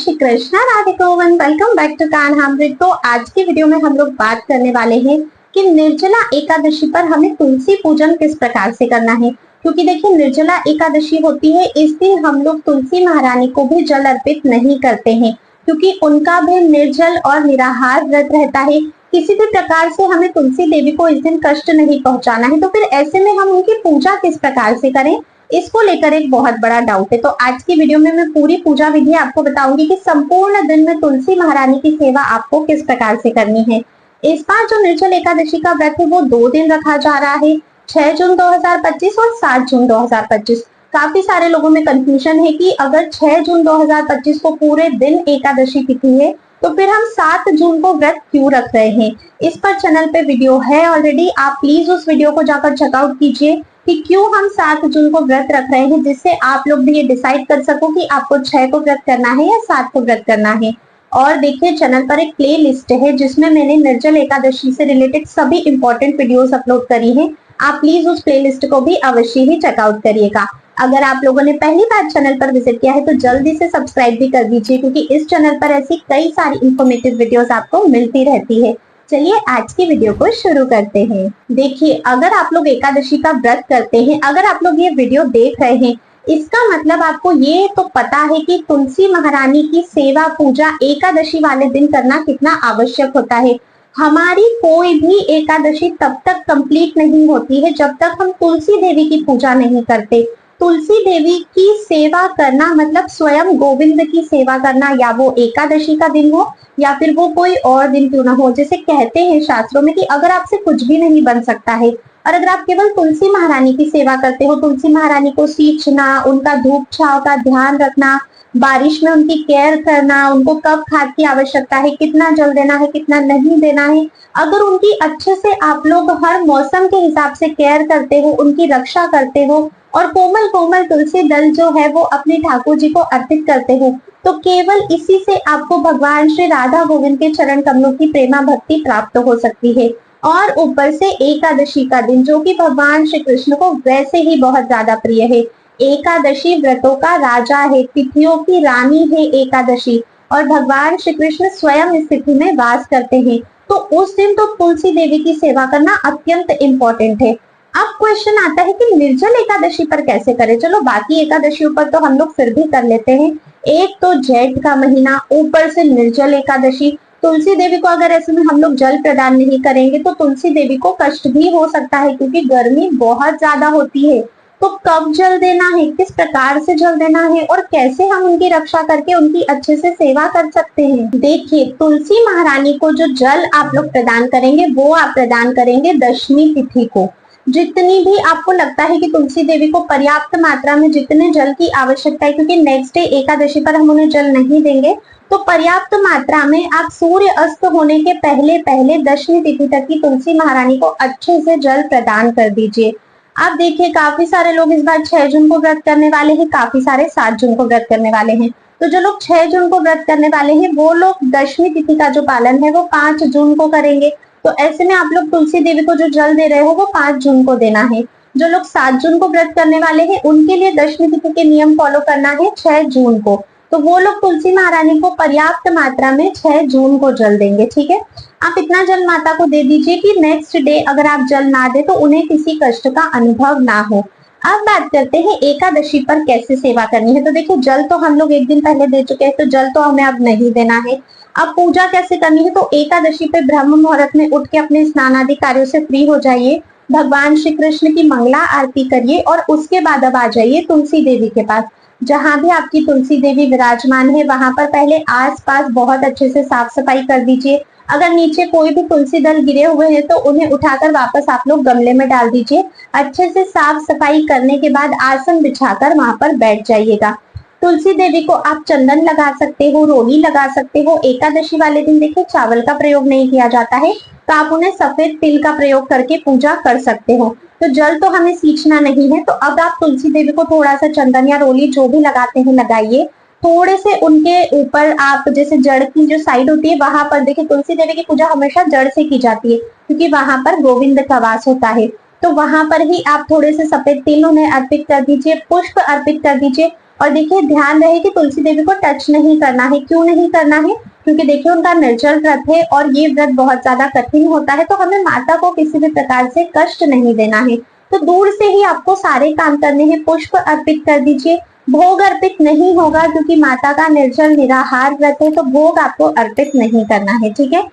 Shri Krishna Radhe Govind. Welcome back to Kanhamrit. तो आज की वीडियो में हम लोग बात करने वाले हैं कि निर्जला एकादशी पर हमें तुलसी पूजन किस प्रकार से करना है। क्योंकि देखिए निर्जला एकादशी होती है, इस दिन हम लोग तुलसी महारानी को भी जल अर्पित नहीं करते हैं, क्योंकि उनका भी निर्जल और निराहार व्रत रहता है। किसी भी प्रकार से हमें तुलसी देवी को इस दिन कष्ट नहीं पहुंचाना है। तो फिर ऐसे में हम उनकी पूजा किस प्रकार से करें, इसको लेकर एक बहुत बड़ा डाउट है। तो आज की वीडियो में मैं पूरी पूजा विधि आपको बताऊंगी कि संपूर्ण दिन में तुलसी महारानी की सेवा आपको किस प्रकार से करनी है। इस बार जो निर्जल एकादशी का व्रत है वो 2 दिन रखा जा रहा है, 6 जून 2025 और 7 जून 2025। काफी सारे लोगों में कंफ्यूजन है कि अगर 6 जून 2025 को पूरे दिन एकादशी तिथि है तो फिर हम 7 जून को व्रत क्यों रख रहे हैं। इस पर चैनल पे वीडियो है ऑलरेडी, आप प्लीज उस वीडियो को जाकर चेकआउट कीजिए कि क्यों हम 7 जून को व्रत रख रहे हैं, जिससे आप लोग भी ये डिसाइड कर सको कि आपको 6 को व्रत करना है या 7 को व्रत करना है। और देखिए चैनल पर एक प्ले लिस्ट है जिसमें मैंने निर्जल एकादशी से रिलेटेड सभी इंपॉर्टेंट वीडियोस अपलोड करी हैं। आप प्लीज उस प्ले लिस्ट को भी अवश्य ही चेकआउट करिएगा। अगर आप लोगों ने पहली बार चैनल पर विजिट किया है तो जल्दी से सब्सक्राइब भी कर दीजिए, क्योंकि इस चैनल पर ऐसी कई सारी इंफॉर्मेटिव वीडियोस आपको मिलती रहती है। चलिए आज की वीडियो को शुरू करते हैं। देखिए अगर आप लोग एकादशी का व्रत करते हैं, अगर आप लोग ये वीडियो देख रहे हैं, इसका मतलब आपको ये तो पता है कि तुलसी महारानी की सेवा पूजा एकादशी वाले दिन करना कितना आवश्यक होता है। हमारी कोई भी एकादशी तब तक कंप्लीट नहीं होती है जब तक हम तुलसी देवी की पूजा नहीं करते। तुलसी देवी की सेवा करना मतलब स्वयं गोविंद की सेवा करना, या वो एकादशी का दिन हो या फिर वो कोई और दिन क्यों ना हो। जैसे कहते हैं शास्त्रों में कि अगर आपसे कुछ भी नहीं बन सकता है और अगर आप केवल तुलसी महारानी की सेवा करते हो, तुलसी महारानी को सींचना, उनका धूप छांव का ध्यान रखना, बारिश में उनकी केयर करना, उनको कब खाद की आवश्यकता है, कितना जल देना है, कितना नहीं देना है, अगर उनकी अच्छे से आप लोग हर मौसम के हिसाब से केयर करते हो, उनकी रक्षा करते हो और कोमल कोमल तुलसी दल जो है वो अपने ठाकुर जी को अर्पित करते हो, तो केवल इसी से आपको भगवान श्री राधा गोविंद के चरण कमलों की प्रेमा भक्ति प्राप्त हो सकती है। और ऊपर से एकादशी का दिन जो कि भगवान श्री कृष्ण को वैसे ही बहुत ज्यादा प्रिय है। एकादशी व्रतों का राजा है, तिथियों की रानी है एकादशी, और भगवान श्री कृष्ण स्वयं इस तिथि में वास करते हैं। तो उस दिन तो तुलसी देवी की सेवा करना अत्यंत इम्पोर्टेंट है। अब क्वेश्चन आता है कि निर्जल एकादशी पर कैसे करें। चलो बाकी एकादशियों पर तो हम लोग फिर भी कर लेते हैं, एक तो जेठ का महीना, ऊपर से निर्जल एकादशी। तुलसी देवी को अगर ऐसे में हम लोग जल प्रदान नहीं करेंगे तो तुलसी देवी को कष्ट भी हो सकता है, क्योंकि गर्मी बहुत ज्यादा होती है। तो कब जल देना है, किस प्रकार से जल देना है और कैसे हम उनकी रक्षा करके उनकी अच्छे से सेवा कर सकते हैं। देखिए तुलसी महारानी को जो जल आप लोग प्रदान करेंगे वो आप प्रदान करेंगे दशमी तिथि को। जितनी भी आपको लगता है कि तुलसी देवी को पर्याप्त मात्रा में जितने जल की आवश्यकता है, क्योंकि नेक्स्ट डे एकादशी पर हम उन्हें जल नहीं देंगे, तो पर्याप्त मात्रा में आप सूर्य अस्त होने के पहले पहले दशमी तिथि तक की तुलसी महारानी को अच्छे से जल प्रदान कर दीजिए। आप देखिए काफी सारे लोग इस बार 6 जून को व्रत करने वाले हैं, काफी सारे 7 जून को व्रत करने वाले हैं। तो जो लोग 6 जून को व्रत करने वाले हैं वो लोग दशमी तिथि का जो पालन है वो 5 जून को करेंगे। तो ऐसे में आप लोग तुलसी देवी को जो जल दे रहे हो वो 5 जून को देना है। जो लोग 7 जून को व्रत करने वाले हैं उनके लिए दशमी तिथि के नियम फॉलो करना है 6 जून को। तो वो लोग तुलसी महारानी को पर्याप्त मात्रा में 6 जून को जल देंगे। ठीक है, आप इतना जल माता को दे दीजिए कि नेक्स्ट डे अगर आप जल ना दे तो उन्हें किसी कष्ट का अनुभव ना हो। अब बात करते हैं एकादशी पर कैसे सेवा करनी है। तो देखो जल तो हम लोग एक दिन पहले दे चुके हैं, तो जल तो हमें अब नहीं देना है। अब पूजा कैसे करनी है, तो एकादशी पे ब्रह्म मुहूर्त में उठ के अपने स्नान आदि कार्यों से फ्री हो जाइए, भगवान श्री कृष्ण की मंगला आरती करिए और उसके बाद अब आ जाइए तुलसी देवी के पास। जहां भी आपकी तुलसी देवी विराजमान है वहां पर पहले आसपास बहुत अच्छे से साफ सफाई कर दीजिए। अगर नीचे कोई भी तुलसी दल गिरे हुए हैं तो उन्हें उठाकर वापस आप लोग गमले में डाल दीजिए। अच्छे से साफ सफाई करने के बाद आसन बिछाकर वहां पर बैठ जाइएगा। तुलसी देवी को आप चंदन लगा सकते हो, रोली लगा सकते हो। एकादशी वाले दिन देखिए चावल का प्रयोग नहीं किया जाता है, तो आप उन्हें सफेद तिल का प्रयोग करके पूजा कर सकते हो। तो जल तो हमें सींचना नहीं है, तो अब आप तुलसी देवी को थोड़ा सा चंदन या रोली जो भी लगाते हैं लगाइए। थोड़े से उनके ऊपर आप जैसे जड़ की जो साइड होती है वहां पर देखिए तुलसी देवी की पूजा हमेशा जड़ से की जाती है, क्योंकि वहां पर गोविंद का वास होता है। तो वहां पर ही आप थोड़े से सफेद तिल उन्हें अर्पित कर दीजिए, पुष्प अर्पित कर दीजिए। और देखिए ध्यान रहे कि तुलसी देवी को टच नहीं करना है। क्यों नहीं करना है? क्योंकि देखिए उनका निर्जल व्रत है और ये व्रत बहुत ज्यादा कठिन होता है, तो हमें माता को किसी भी प्रकार से कष्ट नहीं देना है। तो दूर से ही आपको सारे काम करने हैं। पुष्प अर्पित कर दीजिए। भोग अर्पित नहीं होगा क्योंकि माता का निर्जल निराहार व्रत है, तो भोग आपको अर्पित नहीं करना है। ठीक है।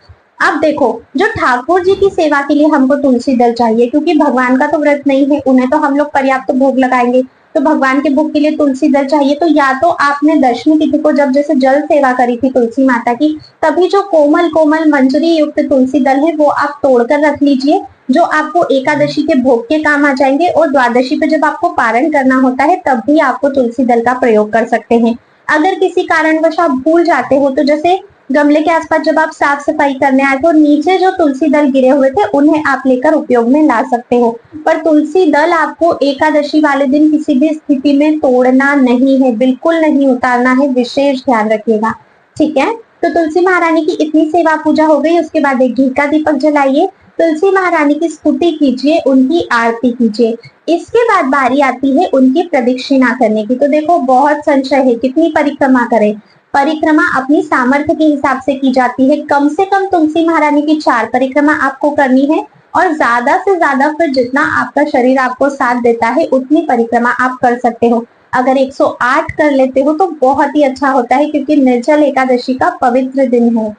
अब देखो, जो ठाकुर जी की सेवा के लिए हमको तुलसी दल चाहिए, क्योंकि भगवान का तो व्रत नहीं है, उन्हें तो हम लोग पर्याप्त भोग लगाएंगे, तो भगवान के भोग के लिए तुलसी दल चाहिए। तो या तो आपने दशमी तिथि को जब जैसे जल सेवा करी थी तुलसी माता की, तभी जो कोमल कोमल मंजरी युक्त तुलसी दल है वो आप तोड़कर रख लीजिए, जो आपको एकादशी के भोग के काम आ जाएंगे। और द्वादशी पे जब आपको पारण करना होता है तब भी आपको तुलसी दल का प्रयोग कर सकते हैं। अगर किसी कारणवश आप भूल जाते हो, तो जैसे गमले के आसपास जब आप साफ सफाई करने आए तो नीचे जो तुलसी दल गिरे हुए थे उन्हें आप लेकर उपयोग में ला सकते हो, पर तुलसी दल आपको एकादशी वाले दिन किसी भी स्थिति में तोड़ना नहीं है, बिल्कुल नहीं उतारना है, विशेष ध्यान रखिएगा। ठीक है। तो तुलसी महारानी की इतनी सेवा पूजा हो गई। उसके बाद एक घी का दीपक जलाइए, तुलसी महारानी की स्तुति कीजिए, उनकी आरती कीजिए। इसके बाद बारी आती है उनकी प्रदक्षिणा करने की। तो देखो बहुत संशय है, कितनी परिक्रमा करें। परिक्रमा अपनी सामर्थ्य के हिसाब से की जाती है। कम से कम तुलसी महारानी की 4 परिक्रमा आपको करनी है, और ज्यादा से ज्यादा फिर जितना आपका शरीर आपको साथ देता है उतनी परिक्रमा आप कर सकते हो। अगर 108 कर लेते हो तो बहुत ही अच्छा होता है, क्योंकि निर्जल एकादशी का पवित्र दिन है।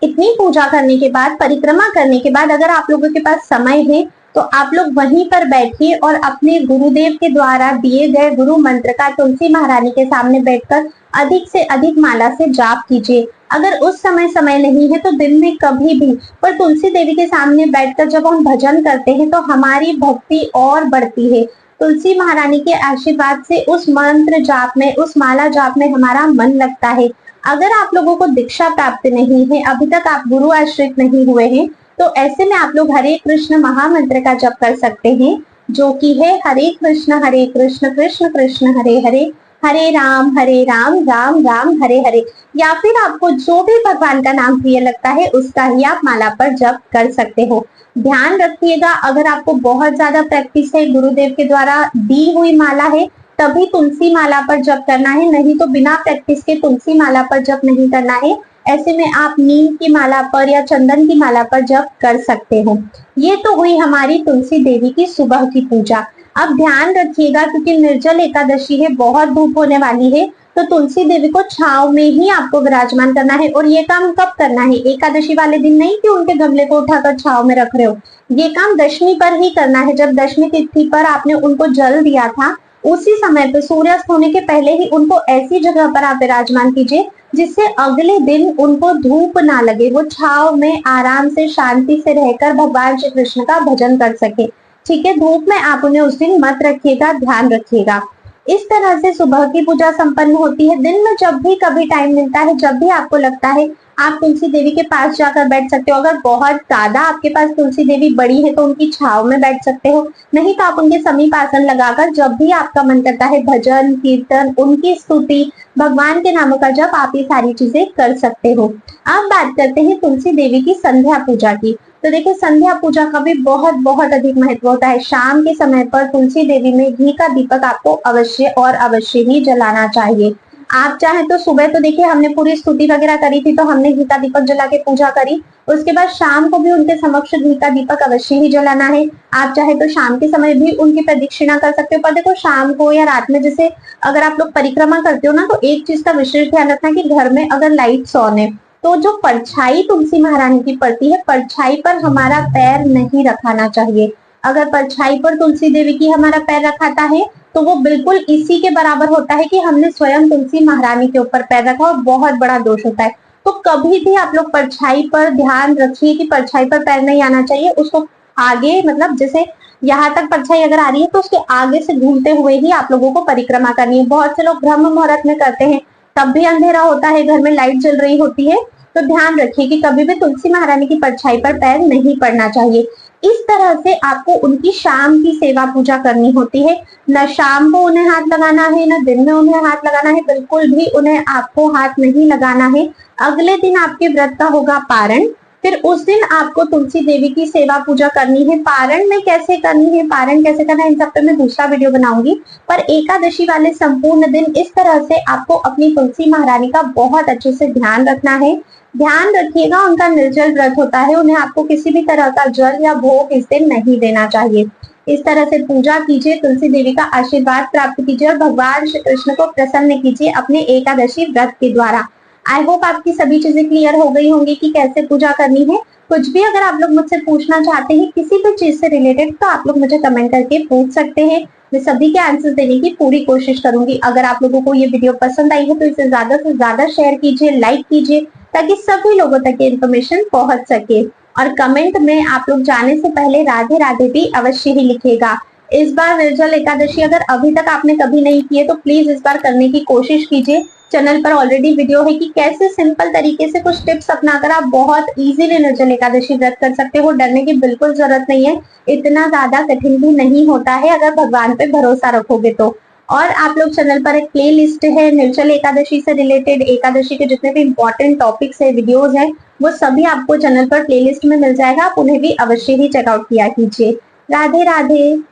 इतनी पूजा करने के बाद, परिक्रमा करने के बाद, अगर आप लोगों के पास समय है तो आप लोग वहीं पर बैठिए और अपने गुरुदेव के द्वारा दिए गए गुरु मंत्र का तुलसी महारानी के सामने बैठकर अधिक से अधिक माला से जाप कीजिए। अगर उस समय नहीं है तो दिन में कभी भी, पर तुलसी देवी के सामने बैठकर जब हम भजन करते हैं तो हमारी भक्ति और बढ़ती है। तुलसी महारानी के आशीर्वाद से उस मंत्र जाप में, उस माला जाप में हमारा मन लगता है। अगर आप लोगों को दीक्षा प्राप्त नहीं है, अभी तक आप गुरु आश्रित नहीं हुए हैं, तो ऐसे में आप लोग हरे कृष्ण महामंत्र का जप कर सकते हैं, जो कि है हरे कृष्ण कृष्ण कृष्ण हरे हरे, हरे राम राम राम हरे हरे। या फिर आपको जो भी भगवान का नाम प्रिय लगता है उसका ही आप माला पर जप कर सकते हो। ध्यान रखिएगा, अगर आपको बहुत ज्यादा प्रैक्टिस है, गुरुदेव के द्वारा दी हुई माला है, तभी तुलसी माला पर जप करना है, नहीं तो बिना प्रैक्टिस के तुलसी माला पर जप नहीं करना है। ऐसे में आप नीम की माला पर या चंदन की माला पर जप कर सकते हो। ये तो हुई हमारी तुलसी देवी की सुबह की पूजा। अब ध्यान रखिएगा, क्योंकि निर्जल एकादशी है, बहुत धूप होने वाली है, तो तुलसी देवी को छांव में ही आपको विराजमान करना है। और ये काम कब करना है? एकादशी वाले दिन नहीं कि उनके गमले को उठाकर छांव में रख रहे हो। ये काम दशमी पर ही करना है। जब दशमी तिथि पर आपने उनको जल दिया था, उसी समय पे सूर्यास्त होने के पहले ही उनको ऐसी जगह पर आप विराजमान कीजिए जिससे अगले दिन उनको धूप ना लगे, वो छांव में आराम से शांति से रहकर भगवान श्री कृष्ण का भजन कर सके। ठीक है। धूप में आप उन्हें उस दिन मत रखिएगा, ध्यान रखिएगा। इस तरह से सुबह की पूजा संपन्न होती है। दिन में जब भी कभी टाइम मिलता है, जब भी आपको लगता है, आप तुलसी देवी के पास जाकर बैठ सकते हो। अगर बहुत ज्यादा आपके पास तुलसी देवी बड़ी है तो उनकी छाव में बैठ सकते हो, नहीं तो आप उनके समीप आसन लगाकर जब भी आपका मन करता है भजन कीर्तन, उनकी स्तुति, भगवान के नामों का जप, आप ये सारी चीजें कर सकते हो। अब बात करते हैं तुलसी देवी की संध्या पूजा की। तो देखिए संध्या पूजा का भी बहुत बहुत अधिक महत्व होता है। शाम के समय पर तुलसी देवी में घी का दीपक आपको अवश्य और अवश्य ही जलाना चाहिए। आप चाहे तो सुबह, तो देखिए हमने पूरी स्तुति वगैरह करी थी तो हमने घी का दीपक जला के पूजा करी, उसके बाद शाम को भी उनके समक्ष घी का दीपक अवश्य ही जलाना है। आप चाहे तो शाम के समय भी उनकी प्रदक्षिणा कर सकते हो, पर देखो शाम को या रात में जैसे अगर आप लोग परिक्रमा करते हो ना, तो एक चीज का विशेष ध्यान रखना कि घर में अगर लाइट्स ऑन है तो जो परछाई तुलसी महारानी की पड़ती है, परछाई पर हमारा पैर नहीं रखाना चाहिए। अगर परछाई पर तुलसी देवी की हमारा पैर रखाता है तो वो बिल्कुल इसी के बराबर होता है कि हमने स्वयं तुलसी महारानी के ऊपर पैर रखा, और बहुत बड़ा दोष होता है। तो कभी भी आप लोग परछाई पर ध्यान रखिए कि परछाई पर पैर नहीं आना चाहिए। उसको आगे, मतलब जैसे यहाँ तक परछाई अगर आ रही है तो उसके आगे से घूमते हुए ही आप लोगों को परिक्रमा करनी है। बहुत से लोग ब्रह्म मुहूर्त में करते हैं, तब भी अंधेरा होता है, घर में लाइट जल रही होती है, तो ध्यान रखिए कि कभी भी तुलसी महारानी की परछाई पर पैर नहीं पड़ना चाहिए। इस तरह से आपको उनकी शाम की सेवा पूजा करनी होती है। न शाम को उन्हें हाथ लगाना है, न दिन में उन्हें हाथ लगाना है, बिल्कुल भी उन्हें आपको हाथ नहीं लगाना है। अगले दिन आपके व्रत का होगा पारण, फिर उस दिन आपको तुलसी देवी की सेवा पूजा करनी है। पारण में कैसे करनी है, पारण कैसे करना है, इन सब पे मैं दूसरा वीडियो बनाऊंगी। पर एकादशी वाले संपूर्ण दिन इस तरह से आपको अपनी तुलसी महारानी का बहुत अच्छे से ध्यान रखना है। ध्यान रखिएगा, उनका निर्जल व्रत होता है, उन्हें आपको किसी भी तरह का जल या भोग इस दिन नहीं देना चाहिए। इस तरह से पूजा कीजिए, तुलसी देवी का आशीर्वाद प्राप्त कीजिए और भगवान श्री कृष्ण को प्रसन्न कीजिए अपने एकादशी व्रत के द्वारा। आई होप आपकी सभी चीजें क्लियर हो गई होंगी कि कैसे पूजा करनी है। कुछ भी अगर आप लोग मुझसे पूछना चाहते हैं किसी भी चीज से रिलेटेड, तो आप लोग मुझे कमेंट करके पूछ सकते हैं। मैं सभी के आंसर देने की पूरी कोशिश करूंगी। अगर आप लोगों को ये वीडियो पसंद आई है तो इसे ज्यादा से ज्यादा शेयर कीजिए, लाइक कीजिए, ताकि सभी लोगों तक ये इन्फॉर्मेशन पहुंच सके। और कमेंट में आप लोग जाने से पहले राधे राधे भी अवश्य ही लिखिएगा। इस बार निर्जल एकादशी अगर अभी तक आपने कभी नहीं की है तो प्लीज इस बार करने की कोशिश कीजिए। चैनल पर ऑलरेडी वीडियो है कि कैसे सिंपल तरीके से कुछ टिप्स अपनाकर आप बहुत इजीली निर्जल एकादशी व्रत कर सकते हो। डरने की बिल्कुल जरूरत नहीं है, इतना ज्यादा कठिन भी नहीं होता है अगर भगवान पे भरोसा रखोगे तो। और आप लोग चैनल पर एक प्ले लिस्ट है निर्जल एकादशी से रिलेटेड, एकादशी के जितने भी इंपॉर्टेंट टॉपिक्स है, वीडियोज है, वो सभी आपको चैनल पर प्ले लिस्ट में मिल जाएगा। आप उन्हें भी अवश्य ही चेकआउट किया कीजिए। राधे राधे।